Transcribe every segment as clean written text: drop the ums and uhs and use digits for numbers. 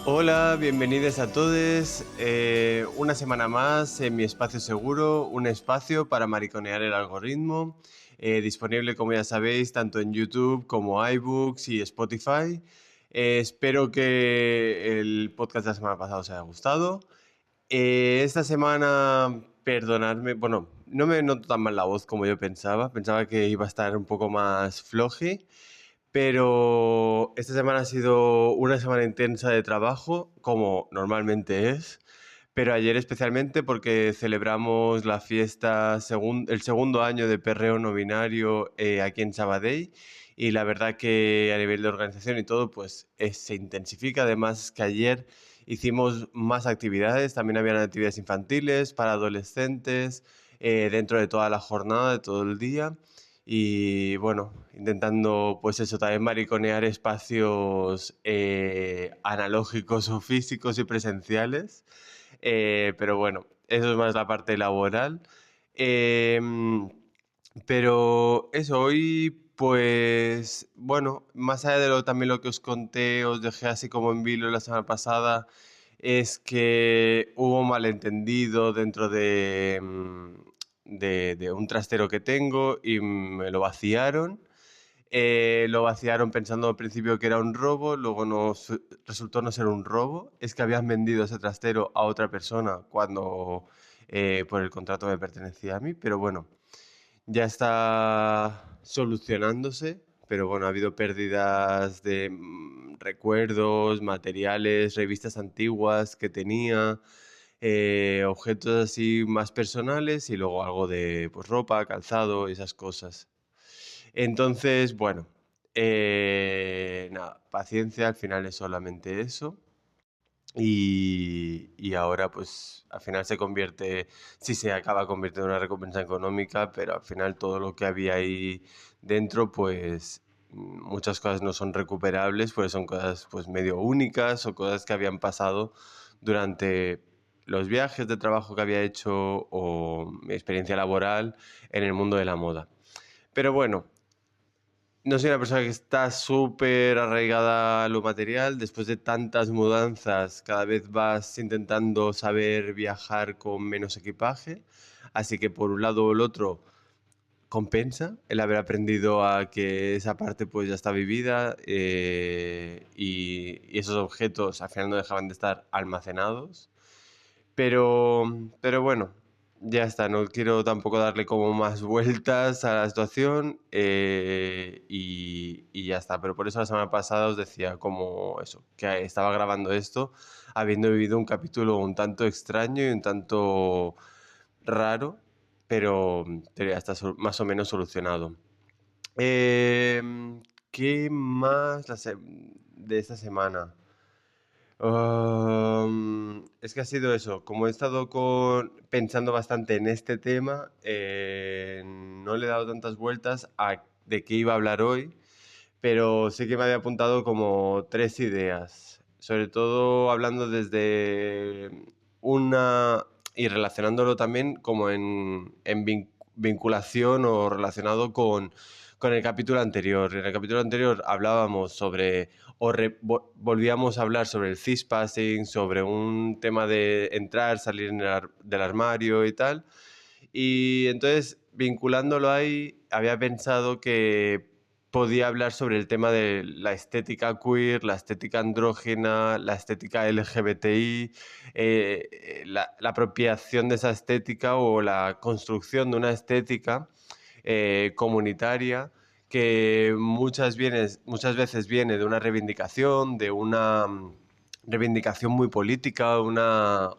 Hola, bienvenidos a todos. Una semana más en mi espacio seguro, un espacio para mariconear el algoritmo, disponible como ya sabéis tanto en YouTube como iBooks y Spotify. Espero que el podcast de la semana pasada os haya gustado. Esta semana, perdonadme, bueno, no me noto tan mal la voz como yo pensaba que iba a estar un poco más floji. Pero esta semana ha sido una semana intensa de trabajo, como normalmente es, pero ayer especialmente porque celebramos la fiesta, el segundo año de perreo no binario aquí en Sabadell, y la verdad que a nivel de organización y todo, pues se intensifica. Además que ayer hicimos más actividades, también habían actividades infantiles para adolescentes dentro de toda la jornada, de todo el día. Y bueno, intentando pues eso, también mariconear espacios analógicos o físicos y presenciales. Pero bueno, eso es más la parte laboral. Eh, pero eso, hoy pues bueno, más allá de también lo que os conté, os dejé así como en vilo la semana pasada, es que hubo un malentendido dentro de un trastero que tengo y me lo vaciaron. Lo vaciaron pensando al principio que era un robo, luego resultó no ser un robo. Es que habían vendido ese trastero a otra persona cuando por el contrato me pertenecía a mí. Pero bueno, ya está solucionándose. Pero bueno, ha habido pérdidas de recuerdos, materiales, revistas antiguas que tenía, objetos así más personales y luego algo de pues, ropa, calzado, esas cosas. Entonces, bueno, nada, paciencia, al final es solamente eso. Y ahora, pues, al final se convierte, sí se acaba convirtiendo en una recompensa económica, pero al final todo lo que había ahí dentro, pues, muchas cosas no son recuperables, pues son cosas, pues, medio únicas o cosas que habían pasado durante los viajes de trabajo que había hecho o mi experiencia laboral en el mundo de la moda. Pero bueno, no soy una persona que está súper arraigada a lo material. Después de tantas mudanzas, cada vez vas intentando saber viajar con menos equipaje. Así que por un lado o el otro compensa el haber aprendido a que esa parte pues ya está vivida, y esos objetos al final no dejaban de estar almacenados. Pero, pero bueno, ya está, no quiero tampoco darle como más vueltas a la situación, y ya está. Pero por eso la semana pasada os decía como eso, que estaba grabando esto habiendo vivido un capítulo un tanto extraño y un tanto raro, pero ya está más o menos solucionado. ¿Qué más de esta semana? Es que ha sido eso, como he estado pensando bastante en este tema, no le he dado tantas vueltas a de qué iba a hablar hoy, pero sí que me había apuntado como tres ideas, sobre todo hablando desde una y relacionándolo también como en vinculación o relacionado con el capítulo anterior. En el capítulo anterior hablábamos sobre, volvíamos a hablar sobre el cispassing, sobre un tema de entrar, salir del armario y tal. Y entonces, vinculándolo ahí, había pensado que podía hablar sobre el tema de la estética queer, la estética andrógena, la estética LGBTI, la apropiación de esa estética o la construcción de una estética comunitaria que muchas veces viene de una reivindicación, de una reivindicación muy política, una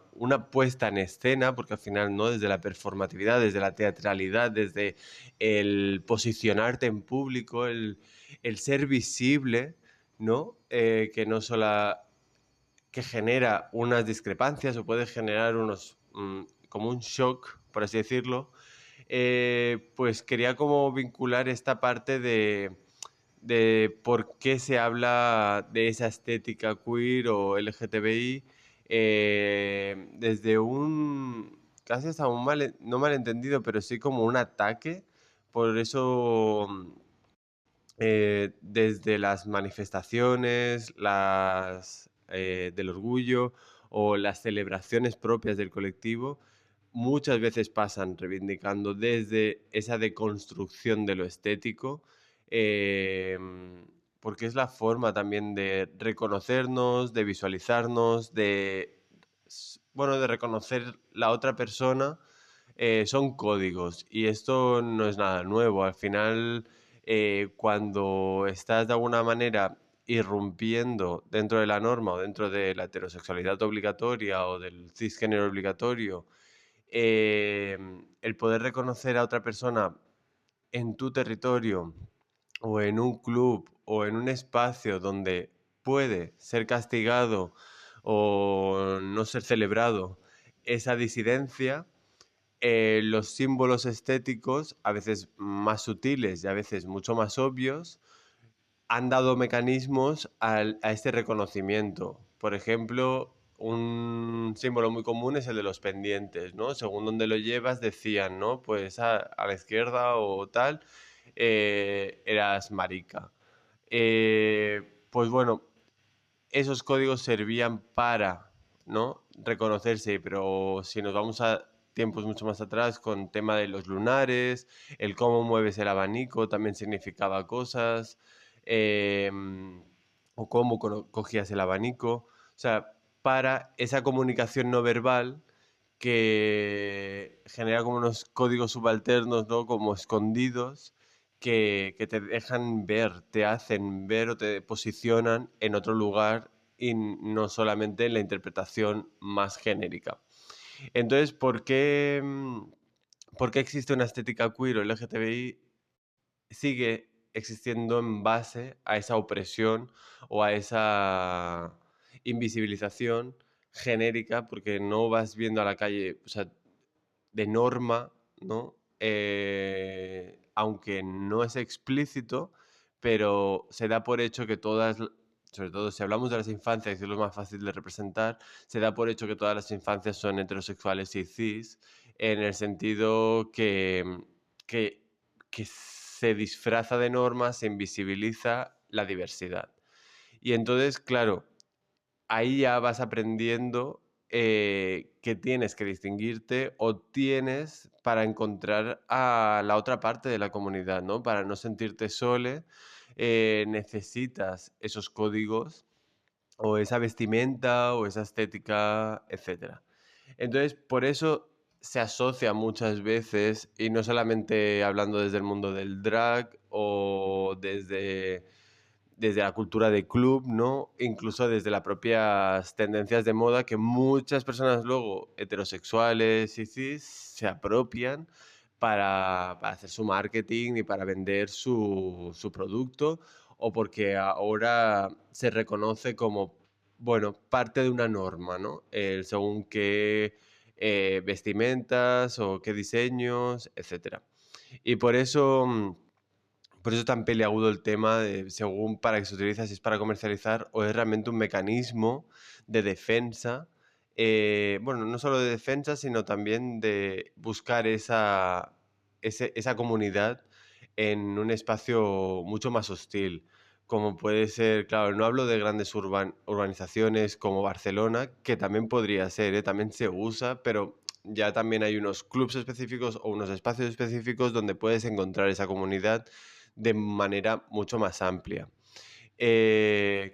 puesta en escena, porque al final, ¿no? Desde la performatividad, desde la teatralidad, desde el posicionarte en público, el ser visible, ¿no? Que no solo que genera unas discrepancias o puede generar como un shock, por así decirlo. Pues quería como vincular esta parte de por qué se habla de esa estética queer o LGTBI, desde casi hasta no malentendido, pero sí como un ataque. Por eso, desde las manifestaciones, del orgullo o las celebraciones propias del colectivo, muchas veces pasan reivindicando desde esa deconstrucción de lo estético, porque es la forma también de reconocernos, de visualizarnos, bueno, de reconocer la otra persona. Son códigos y esto no es nada nuevo. Al final, cuando estás de alguna manera irrumpiendo dentro de la norma o dentro de la heterosexualidad obligatoria o del cisgénero obligatorio, el poder reconocer a otra persona en tu territorio o en un club o en un espacio donde puede ser castigado o no ser celebrado esa disidencia, los símbolos estéticos, a veces más sutiles y a veces mucho más obvios, han dado mecanismos a este reconocimiento. Por ejemplo, un símbolo muy común es el de los pendientes, ¿no? Según donde lo llevas, decían, ¿no? Pues a la izquierda o tal, eras marica. Pues bueno, esos códigos servían para, ¿no? Reconocerse, pero si nos vamos a tiempos mucho más atrás con tema de los lunares, el cómo mueves el abanico también significaba cosas, o cómo cogías el abanico, o sea, para esa comunicación no verbal que genera como unos códigos subalternos, ¿no? Como escondidos, que te dejan ver, te hacen ver o te posicionan en otro lugar y no solamente en la interpretación más genérica. Entonces, por qué existe una estética queer o LGTBI? Sigue existiendo en base a esa opresión o a esa invisibilización genérica, porque no vas viendo a la calle, o sea, de norma, ¿no? Aunque no es explícito, pero se da por hecho que todas, sobre todo si hablamos de las infancias, que es lo más fácil de representar, se da por hecho que todas las infancias son heterosexuales y cis, en el sentido que, que se disfraza de normas, se invisibiliza la diversidad. Y entonces, claro, ahí ya vas aprendiendo que tienes que distinguirte o tienes para encontrar a la otra parte de la comunidad, ¿no? Para no sentirte sole, necesitas esos códigos o esa vestimenta o esa estética, etcétera. Entonces, por eso se asocia muchas veces, y no solamente hablando desde el mundo del drag o desde la cultura de club, ¿no? Incluso desde las propias tendencias de moda que muchas personas luego heterosexuales y cis se apropian para hacer su marketing y para vender su producto o porque ahora se reconoce como, bueno, parte de una norma, ¿no? El según qué vestimentas o qué diseños, etcétera. Y por eso es tan peliagudo el tema de según para qué se utiliza, si es para comercializar o es realmente un mecanismo de defensa. Bueno, no solo de defensa, sino también de buscar esa comunidad en un espacio mucho más hostil. Como puede ser, claro, no hablo de grandes urbanizaciones como Barcelona, que también podría ser, también se usa, pero ya también hay unos clubs específicos o unos espacios específicos donde puedes encontrar esa comunidad de manera mucho más amplia.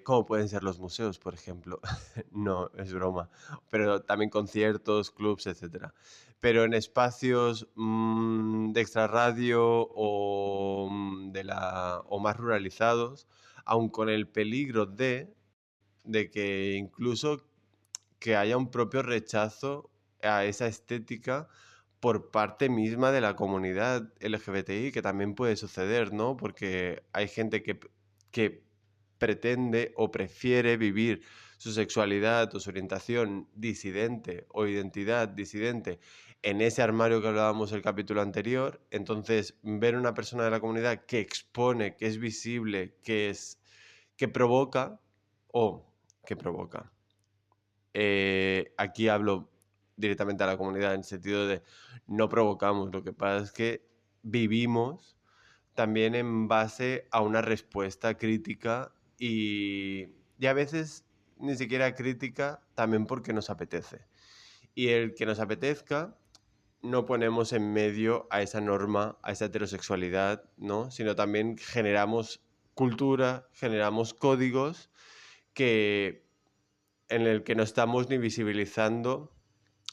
Como pueden ser los museos, por ejemplo. No, es broma. Pero también conciertos, clubs, etcétera. Pero en espacios de extrarradio o más ruralizados, aun con el peligro de que incluso que haya un propio rechazo a esa estética por parte misma de la comunidad LGBTI, que también puede suceder, ¿no? Porque hay gente que pretende o prefiere vivir su sexualidad o su orientación disidente o identidad disidente en ese armario que hablábamos el capítulo anterior. Entonces, ver una persona de la comunidad que expone, que es visible, que provoca o que provoca. Aquí hablo directamente a la comunidad en el sentido de no provocamos, lo que pasa es que vivimos también en base a una respuesta crítica y a veces ni siquiera crítica, también porque nos apetece. Y el que nos apetezca, no ponemos en medio a esa norma, a esa heterosexualidad, ¿no? Sino también generamos cultura, generamos códigos que, en el que no estamos ni visibilizando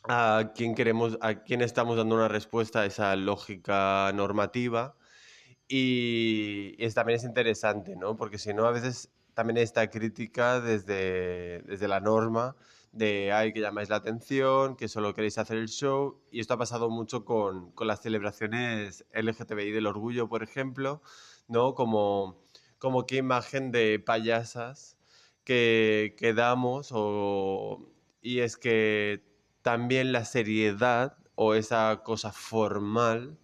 a quién queremos, a quién estamos dando una respuesta a esa lógica normativa. Y también es interesante, ¿no? Porque si no, a veces también hay esta crítica desde la norma de, ay, que llamáis la atención, que solo queréis hacer el show. Y esto ha pasado mucho con las celebraciones LGTBI del orgullo, por ejemplo, ¿no? Como qué imagen de payasas que damos, y es que también la seriedad o esa cosa formal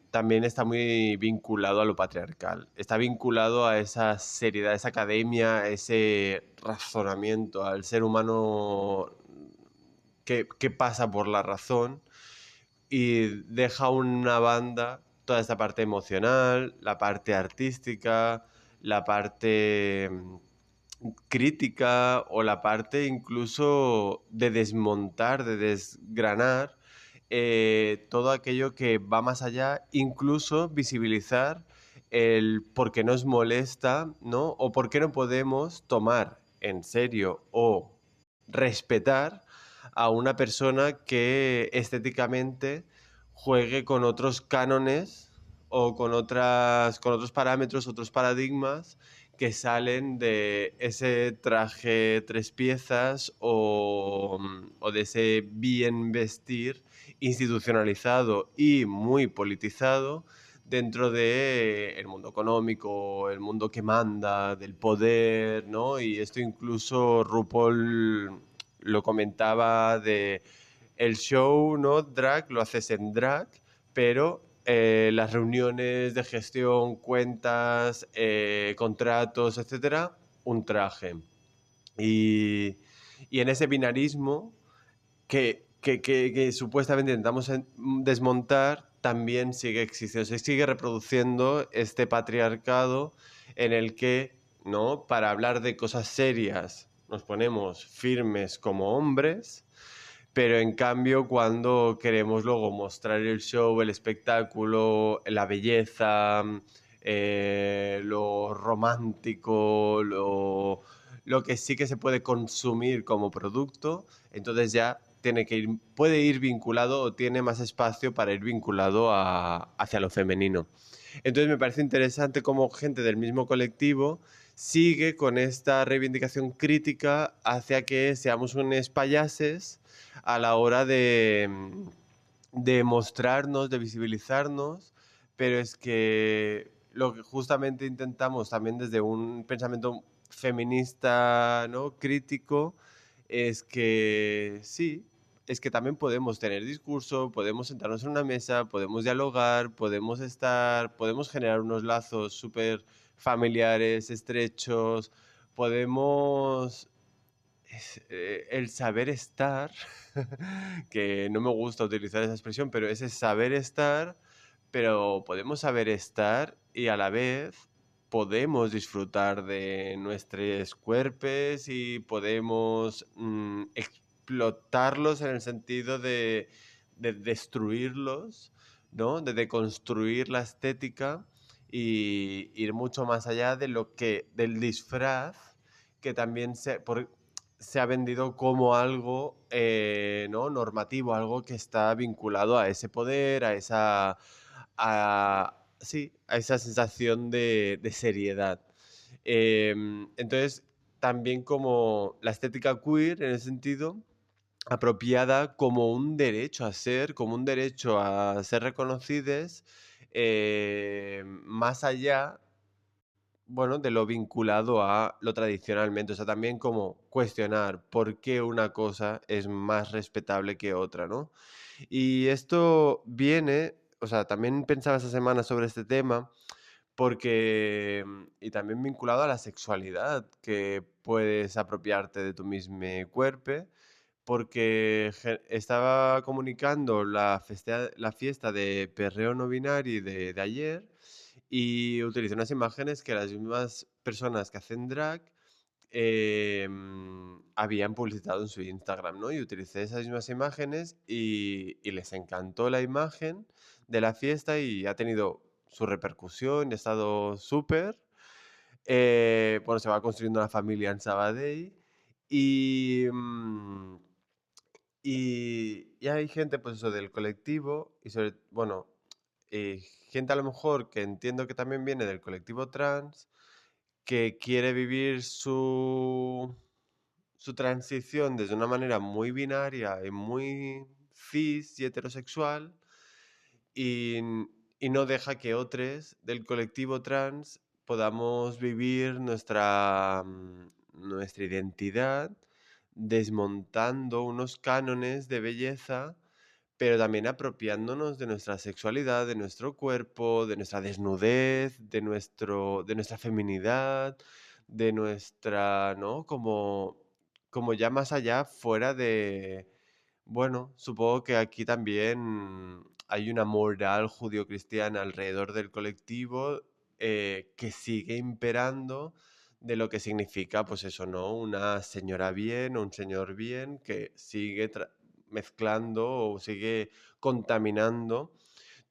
también está muy vinculado a lo patriarcal. Está vinculado a esa seriedad, a esa academia, a ese razonamiento, al ser humano que pasa por la razón y deja una banda toda esta parte emocional, la parte artística, la parte crítica o la parte incluso de desmontar, de desgranar todo aquello que va más allá, incluso visibilizar el por qué nos molesta, ¿no? O por qué no podemos tomar en serio o respetar a una persona que estéticamente juegue con otros cánones o con otros parámetros, otros paradigmas que salen de ese traje tres piezas o de ese bien vestir institucionalizado y muy politizado dentro de el mundo económico, el mundo que manda, del poder, ¿no? Y esto incluso RuPaul lo comentaba de el show, ¿no? Drag, lo haces en drag, pero las reuniones de gestión, cuentas, contratos, etcétera, un traje. Y, y en ese binarismo que supuestamente intentamos desmontar, también sigue existiendo, se sigue reproduciendo este patriarcado en el que, ¿no? Para hablar de cosas serias nos ponemos firmes como hombres, pero en cambio cuando queremos luego mostrar el show, el espectáculo, la belleza, lo romántico, lo que sí que se puede consumir como producto, entonces ya puede ir vinculado o tiene más espacio para ir vinculado hacia lo femenino. Entonces me parece interesante cómo gente del mismo colectivo sigue con esta reivindicación crítica hacia que seamos unos payases a la hora de mostrarnos, de visibilizarnos, pero es que lo que justamente intentamos también desde un pensamiento feminista, ¿no? Crítico, es que sí, es que también podemos tener discurso, podemos sentarnos en una mesa, podemos dialogar, podemos generar unos lazos súper familiares, estrechos, podemos el saber estar, que no me gusta utilizar esa expresión, pero ese saber estar, pero podemos saber estar y a la vez podemos disfrutar de nuestros cuerpos y podemos explotarlos en el sentido de destruirlos, ¿no? De deconstruir la estética y ir mucho más allá de del disfraz que también se ha vendido como algo ¿no? normativo, algo que está vinculado a ese poder, sí, a esa sensación de seriedad. Entonces, también como la estética queer, en ese sentido, apropiada como un derecho a ser, como un derecho a ser reconocidos, más allá, bueno, de lo vinculado a lo tradicionalmente. O sea, también como cuestionar por qué una cosa es más respetable que otra, ¿no? Y esto viene, o sea, también pensaba esta semana sobre este tema, porque, y también vinculado a la sexualidad, que puedes apropiarte de tu mismo cuerpo, porque estaba comunicando la fiesta de Perreo No Binari de ayer y utilicé unas imágenes que las mismas personas que hacen drag habían publicitado en su Instagram, ¿no? Y utilicé esas mismas imágenes y les encantó la imagen de la fiesta y ha tenido su repercusión y ha estado súper. Bueno, se va construyendo una familia en Sabadell y, y hay gente, pues eso, del colectivo y bueno, gente a lo mejor que entiendo que también viene del colectivo trans, que quiere vivir su transición desde una manera muy binaria y muy cis y heterosexual y, y no deja que otros del colectivo trans podamos vivir nuestra identidad desmontando unos cánones de belleza, pero también apropiándonos de nuestra sexualidad, de nuestro cuerpo, de nuestra desnudez, de nuestra feminidad, de nuestra, ¿no? Como ya más allá, fuera de... Bueno, supongo que aquí también hay una moral judio-cristiana alrededor del colectivo que sigue imperando de lo que significa, pues eso, ¿no? Una señora bien o un señor bien que sigue mezclando o sigue contaminando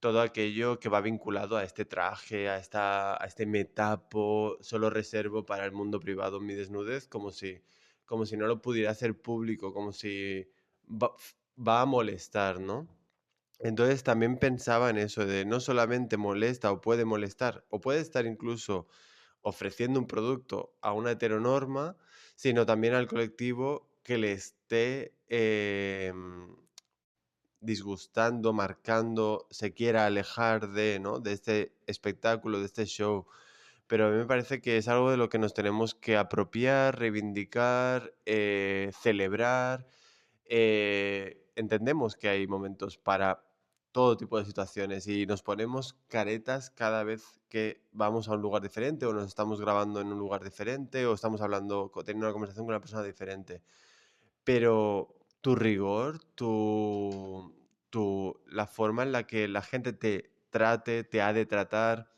todo aquello que va vinculado a este traje, a este me tapo, solo reservo para el mundo privado mi desnudez, como si no lo pudiera hacer público, como si va, va a molestar, ¿no? Entonces también pensaba en eso de no solamente molesta o puede estar incluso ofreciendo un producto a una heteronorma, sino también al colectivo que le esté disgustando, marcando, se quiera alejar de, ¿no? De este espectáculo, de este show. Pero a mí me parece que es algo de lo que nos tenemos que apropiar, reivindicar, celebrar. Entendemos que hay momentos para todo tipo de situaciones y nos ponemos caretas cada vez que vamos a un lugar diferente o nos estamos grabando en un lugar diferente o estamos hablando, teniendo una conversación con una persona diferente. Pero tu rigor, la forma en la que la gente te trate, te ha de tratar,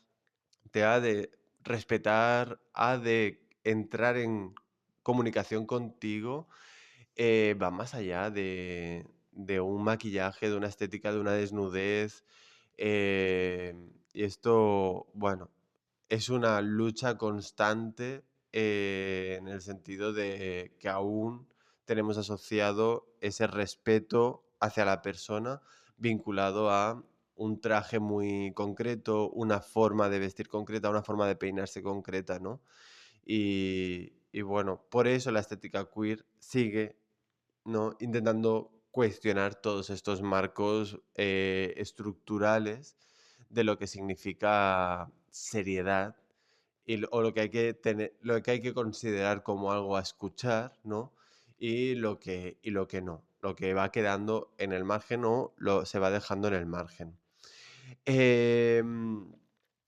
te ha de respetar, ha de entrar en comunicación contigo, va más allá de un maquillaje, de una estética, de una desnudez. Y esto, bueno, es una lucha constante en el sentido de que aún tenemos asociado ese respeto hacia la persona vinculado a un traje muy concreto, una forma de vestir concreta, una forma de peinarse concreta, ¿no? Y bueno, por eso la estética queer sigue, ¿no? Intentando cuestionar todos estos marcos estructurales de lo que significa seriedad o lo que hay que tener, lo que hay que considerar como algo a escuchar, ¿no? Y lo que no, lo que va quedando en el margen o se va dejando en el margen. Em,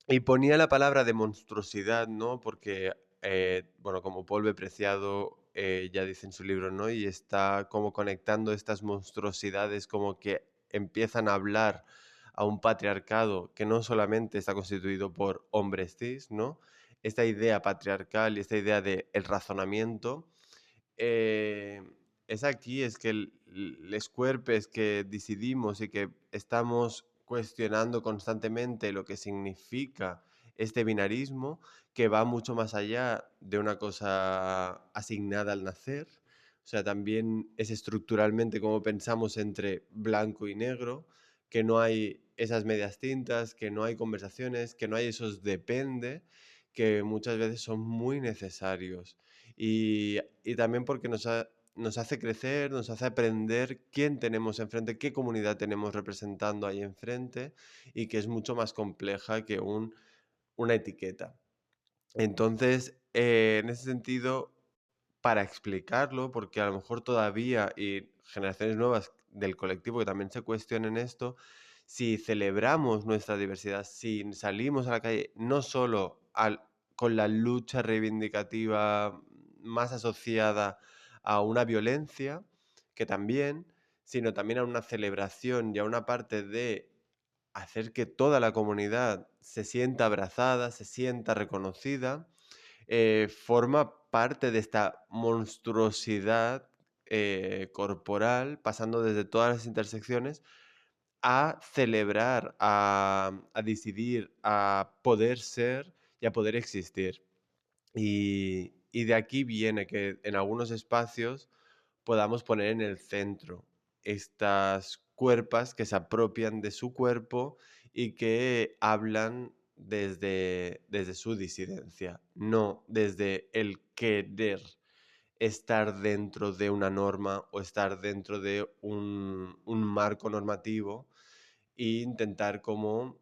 y ponía la palabra de monstruosidad, ¿no? Porque, bueno, como Paul B. Preciado ya dice en su libro, ¿no? Y está como conectando estas monstruosidades, como que empiezan a hablar a un patriarcado que no solamente está constituido por hombres cis, ¿no? Esta idea patriarcal y esta idea de el razonamiento eh, es aquí, es que les cuerpes que decidimos y que estamos cuestionando constantemente lo que significa este binarismo, que va mucho más allá de una cosa asignada al nacer. O sea, también es estructuralmente como pensamos entre blanco y negro, que no hay esas medias tintas, que no hay conversaciones, que no hay esos depende, que muchas veces son muy necesarios. Y también porque nos hace crecer, nos hace aprender quién tenemos enfrente, qué comunidad tenemos representando ahí enfrente y que es mucho más compleja que una etiqueta. Entonces, en ese sentido, para explicarlo, porque a lo mejor todavía y generaciones nuevas del colectivo que también se cuestionen esto, si celebramos nuestra diversidad, si salimos a la calle no solo con la lucha reivindicativa más asociada a una violencia, que también, sino también a una celebración y a una parte de hacer que toda la comunidad se sienta abrazada, se sienta reconocida, forma parte de esta monstruosidad corporal, pasando desde todas las intersecciones a celebrar, a decidir, a poder ser y a poder existir. Y de aquí viene que en algunos espacios podamos poner en el centro estas cuerpas que se apropian de su cuerpo y que hablan desde su disidencia, no desde el querer estar dentro de una norma o estar dentro de un marco normativo e intentar como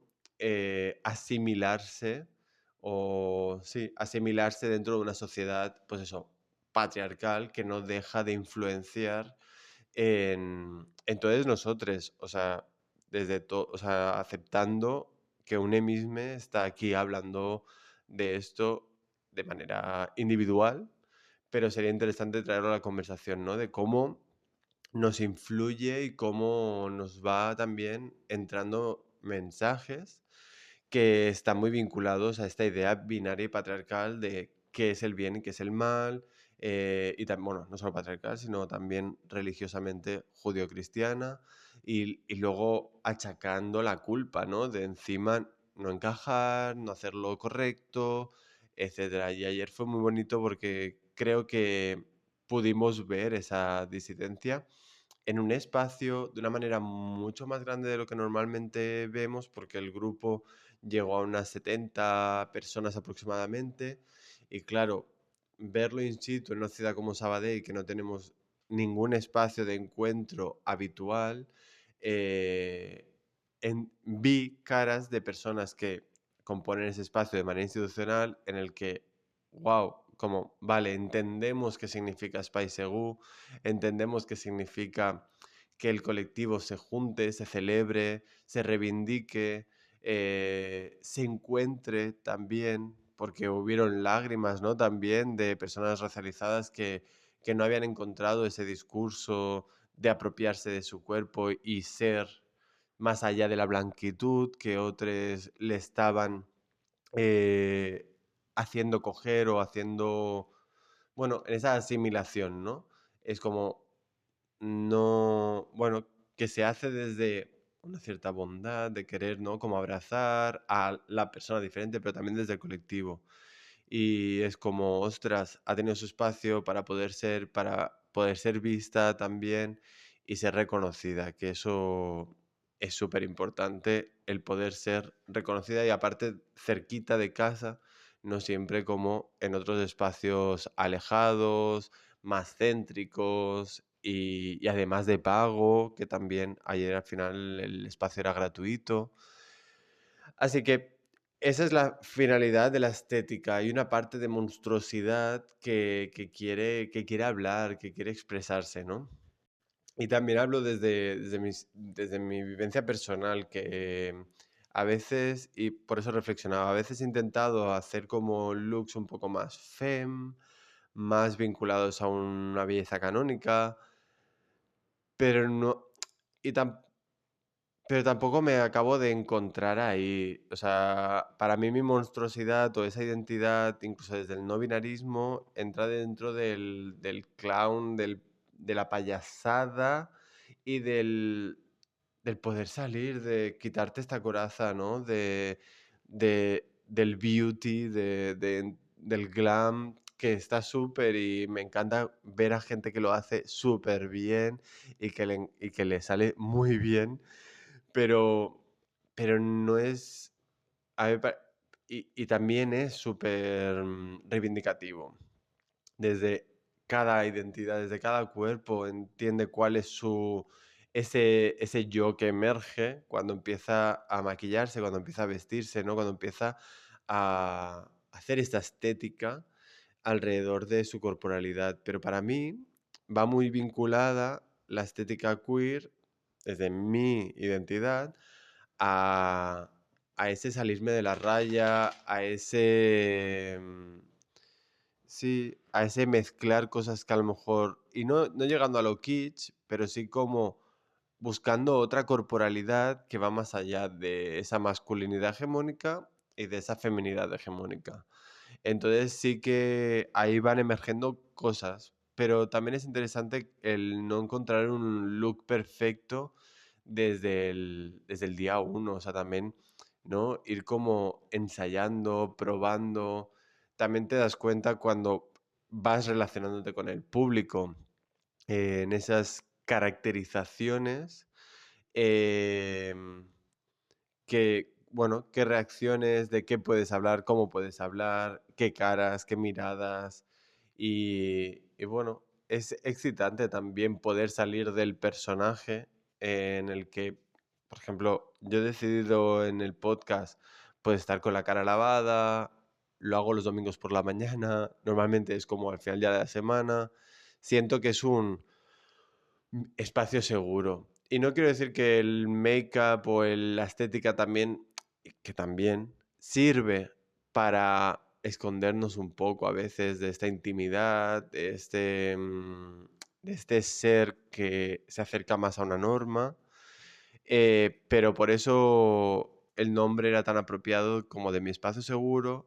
asimilarse o sí, asimilarse dentro de una sociedad, pues eso, patriarcal que no deja de influenciar en todos nosotros, o sea, o sea, aceptando que un mismo está aquí hablando de esto de manera individual, pero sería interesante traerlo a la conversación, ¿no? De cómo nos influye y cómo nos va también entrando mensajes que están muy vinculados a esta idea binaria y patriarcal de qué es el bien y qué es el mal, y también, bueno, no solo patriarcal, sino también religiosamente judio-cristiana, y luego achacando la culpa, ¿no? De encima no encajar, no hacer lo correcto, etcétera. Y ayer fue muy bonito porque creo que pudimos ver esa disidencia en un espacio de una manera mucho más grande de lo que normalmente vemos, porque el grupo llegó a unas 70 personas aproximadamente. Y claro, verlo in situ en una ciudad como Sabadell, que no tenemos ningún espacio de encuentro habitual, vi caras de personas que componen ese espacio de manera institucional en el que, wow, como, vale, entendemos qué significa Espai Segur, entendemos qué significa que el colectivo se junte, se celebre, se reivindique, se encuentre también, porque hubieron lágrimas, ¿no? También de personas racializadas que no habían encontrado ese discurso de apropiarse de su cuerpo y ser más allá de la blanquitud, que otros le estaban eh, haciendo coger o haciendo, bueno, en esa asimilación, ¿no? Es como, no, bueno, que se hace desde una cierta bondad, de querer, ¿no? Como abrazar a la persona diferente, pero también desde el colectivo. Y es como, ostras, ha tenido su espacio para poder ser vista también y ser reconocida, que eso es súper importante, el poder ser reconocida y aparte cerquita de casa, no siempre como en otros espacios alejados, más céntricos y además de pago, que también ayer al final el espacio era gratuito. Así que esa es la finalidad de la estética. Hay una parte de monstruosidad que quiere hablar, que quiere expresarse, ¿no? Y también hablo desde mi vivencia personal, que a veces, y por eso reflexionaba, a veces he intentado hacer como looks un poco más femme, más vinculados a una belleza canónica, pero no, y pero tampoco me acabo de encontrar ahí. O sea, para mí mi monstruosidad o esa identidad, incluso desde el no binarismo, entra dentro del clown, de la payasada y del poder salir, de quitarte esta coraza, ¿no? Del beauty, del glam, que está súper y me encanta ver a gente que lo hace súper bien y que le sale muy bien, pero pero no es a mí me pa y también es súper reivindicativo. Desde cada identidad, desde cada cuerpo entiende cuál es su ese yo que emerge cuando empieza a maquillarse, cuando empieza a vestirse, ¿no? Cuando empieza a hacer esta estética alrededor de su corporalidad. Pero para mí va muy vinculada la estética queer, desde mi identidad, a, a ese salirme de la raya, a ese... sí, a ese mezclar cosas que a lo mejor, y no llegando a lo kitsch, pero sí como buscando otra corporalidad que va más allá de esa masculinidad hegemónica y de esa feminidad hegemónica. Entonces sí que ahí van emergiendo cosas, pero también es interesante el no encontrar un look perfecto desde el día uno, o sea, también, ¿no? Ir como ensayando, probando, también te das cuenta cuando vas relacionándote con el público en esas caracterizaciones, em, bueno, qué reacciones, de qué puedes hablar, cómo puedes hablar, qué caras, qué miradas. Y bueno, es excitante también poder salir del personaje en el que, por ejemplo, yo he decidido en el podcast pues estar con la cara lavada, lo hago los domingos por la mañana, normalmente es como al final ya de la semana. Siento que es un espacio seguro. Y no quiero decir que el make-up o la estética también, que también sirve para escondernos un poco a veces de esta intimidad, de este ser que se acerca más a una norma. Pero por eso el nombre era tan apropiado como de mi espacio seguro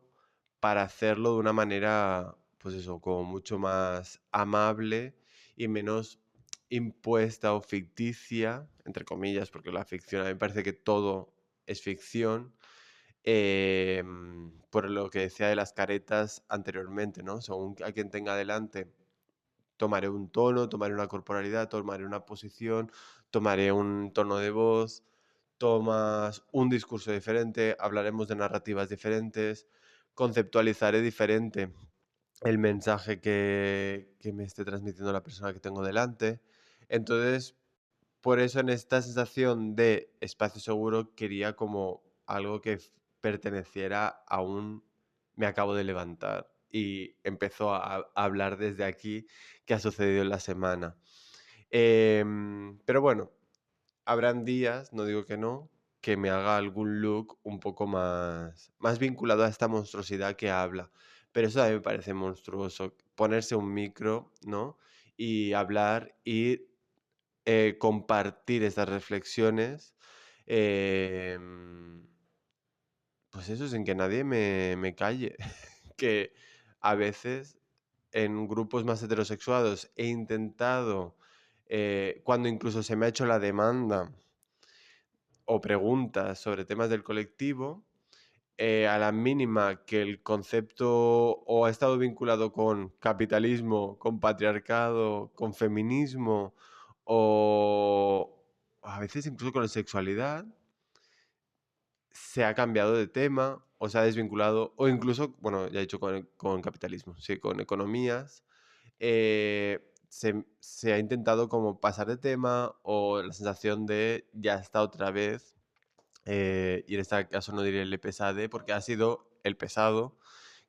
para hacerlo de una manera, pues eso, como mucho más amable y menos impuesta o ficticia, entre comillas, porque la ficción, a mí me parece que todo es ficción, por lo que decía de las caretas anteriormente, ¿no? Según a quien tenga delante, tomaré un tono, tomaré una corporalidad, tomaré una posición, tomaré un tono de voz, tomas un discurso diferente, hablaremos de narrativas diferentes, conceptualizaré diferente el mensaje que me esté transmitiendo la persona que tengo delante. Entonces, por eso en esta sensación de espacio seguro quería como algo que perteneciera a un me acabo de levantar y empezó a hablar desde aquí qué ha sucedido en la semana. Pero bueno, habrán días, no digo que no, que me haga algún look un poco más vinculado a esta monstruosidad que habla. Pero eso a mí me parece monstruoso, ponerse un micro, ¿no? Y hablar y compartir estas reflexiones, em, pues eso, sin que nadie me calle. Que a veces en grupos más heterosexuados he intentado, cuando incluso se me ha hecho la demanda o preguntas sobre temas del colectivo, a la mínima que el concepto o ha estado vinculado con capitalismo, con patriarcado, con feminismo o a veces incluso con la sexualidad, se ha cambiado de tema o se ha desvinculado, o incluso, bueno, ya he dicho con capitalismo, sí, con economías, se ha intentado como pasar de tema o la sensación de ya está otra vez, y en este caso no diré el pesade porque ha sido el pesado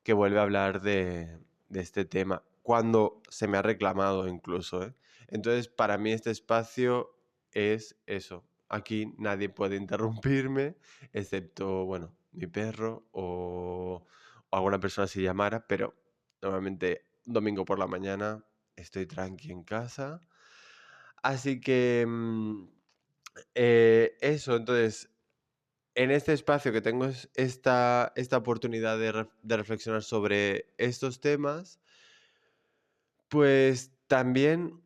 que vuelve a hablar de este tema, cuando se me ha reclamado incluso, ¿eh? Entonces, para mí este espacio es eso. Aquí nadie puede interrumpirme, excepto, bueno, mi perro o alguna persona si llamara, pero normalmente domingo por la mañana estoy tranqui en casa. Así que eso, entonces en este espacio que tengo esta oportunidad de reflexionar sobre estos temas, pues también,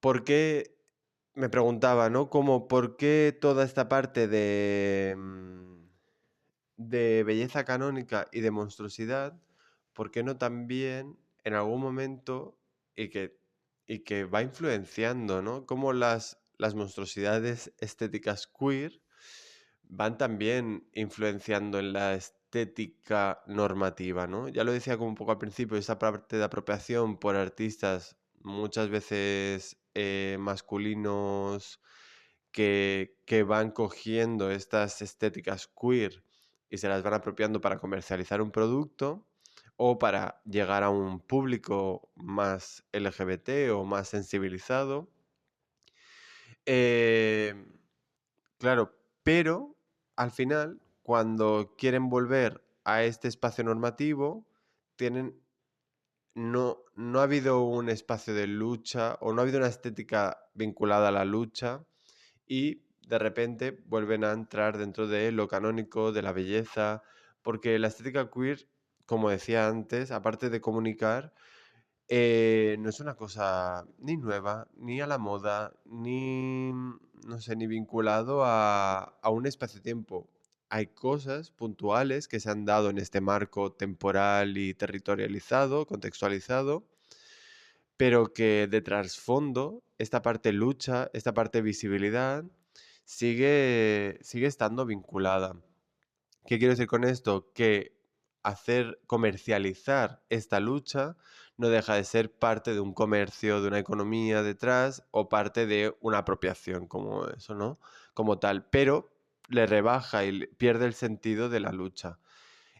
¿por qué? Me preguntaba, ¿no? Como, ¿por qué toda esta parte de belleza canónica y de monstruosidad? ¿Por qué no también en algún momento y que, y que va influenciando, ¿no? Como las monstruosidades estéticas queer van también influenciando en la estética normativa, ¿no? Ya lo decía como un poco al principio, esa parte de apropiación por artistas muchas veces masculinos que van cogiendo estas estéticas queer y se las van apropiando para comercializar un producto o para llegar a un público más LGBT o más sensibilizado. Eh, Claro, pero al final, cuando quieren volver a este espacio normativo, tienen, no ha habido un espacio de lucha o no ha habido una estética vinculada a la lucha y de repente vuelven a entrar dentro de lo canónico, de la belleza, porque la estética queer como decía antes, aparte de comunicar, no es una cosa ni nueva, ni a la moda, ni, no sé, ni vinculado a un espacio-tiempo. Hay cosas puntuales que se han dado en este marco temporal y territorializado, contextualizado, pero que de trasfondo, esta parte lucha, esta parte visibilidad, sigue estando vinculada. ¿Qué quiero decir con esto? Que comercializar esta lucha no deja de ser parte de un comercio, de una economía detrás o parte de una apropiación como eso, ¿no? Como tal, pero le rebaja y pierde el sentido de la lucha.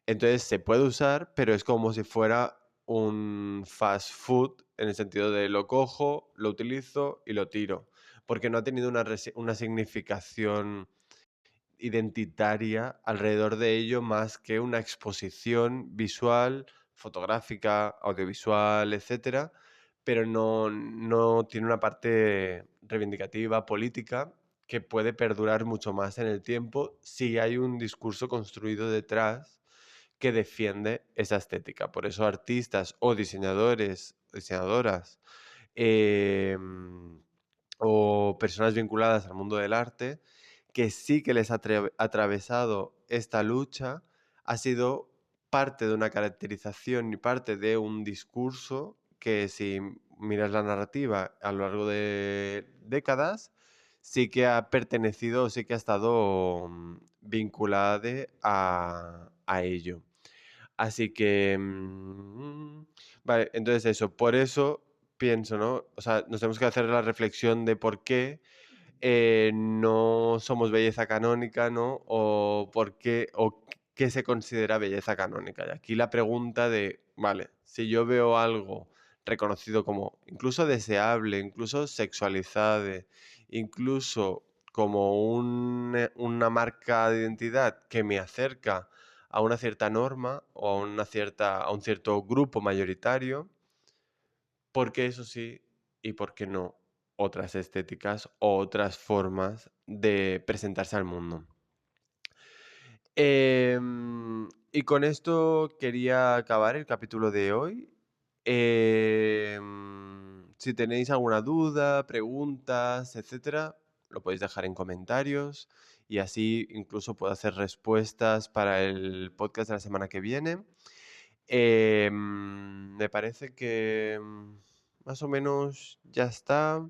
Entonces se puede usar, pero es como si fuera un fast food en el sentido de lo cojo, lo utilizo y lo tiro, porque no ha tenido una significación identitaria alrededor de ello más que una exposición visual, fotográfica, audiovisual, etcétera, pero no tiene una parte reivindicativa, política, que puede perdurar mucho más en el tiempo si hay un discurso construido detrás que defiende esa estética. Por eso artistas o diseñadores, diseñadoras, o personas vinculadas al mundo del arte, que sí que les ha atravesado esta lucha, ha sido parte de una caracterización y parte de un discurso que, si miras la narrativa a lo largo de décadas, sí que ha pertenecido, sí que ha estado vinculada a ello. Así que, vale, entonces eso, por eso pienso, ¿no? O sea, nos tenemos que hacer la reflexión de por qué no somos belleza canónica, ¿no? O por qué, o qué se considera belleza canónica. Y aquí la pregunta de, vale, si yo veo algo reconocido como incluso deseable, incluso sexualizado, incluso como una marca de identidad que me acerca a una cierta norma o a un cierto grupo mayoritario, ¿por qué eso sí y por qué no otras estéticas o otras formas de presentarse al mundo? Y con esto quería acabar el capítulo de hoy. Si tenéis alguna duda, preguntas, etcétera, lo podéis dejar en comentarios y así incluso puedo hacer respuestas para el podcast de la semana que viene. Me parece que más o menos ya está.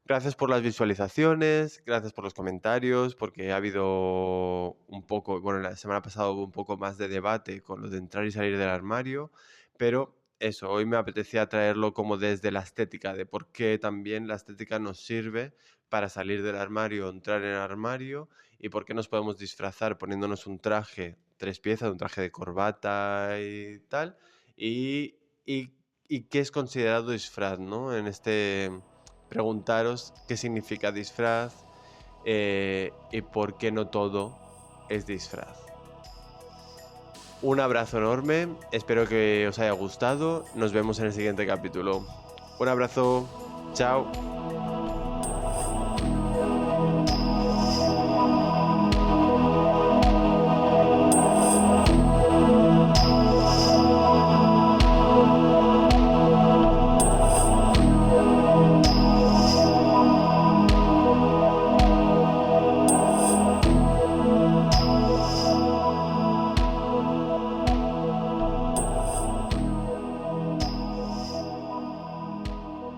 Gracias por las visualizaciones, gracias por los comentarios, porque ha habido un poco, bueno, la semana pasada hubo un poco más de debate con lo de entrar y salir del armario, pero eso, hoy me apetecía traerlo como desde la estética, de por qué también la estética nos sirve para salir del armario, entrar en el armario, y por qué nos podemos disfrazar poniéndonos un traje 3 piezas, un traje de corbata y tal, y, y, y qué es considerado disfraz, ¿no? Preguntaros qué significa disfraz y por qué no todo es disfraz. Un abrazo enorme, espero que os haya gustado, nos vemos en el siguiente capítulo. Un abrazo, chao.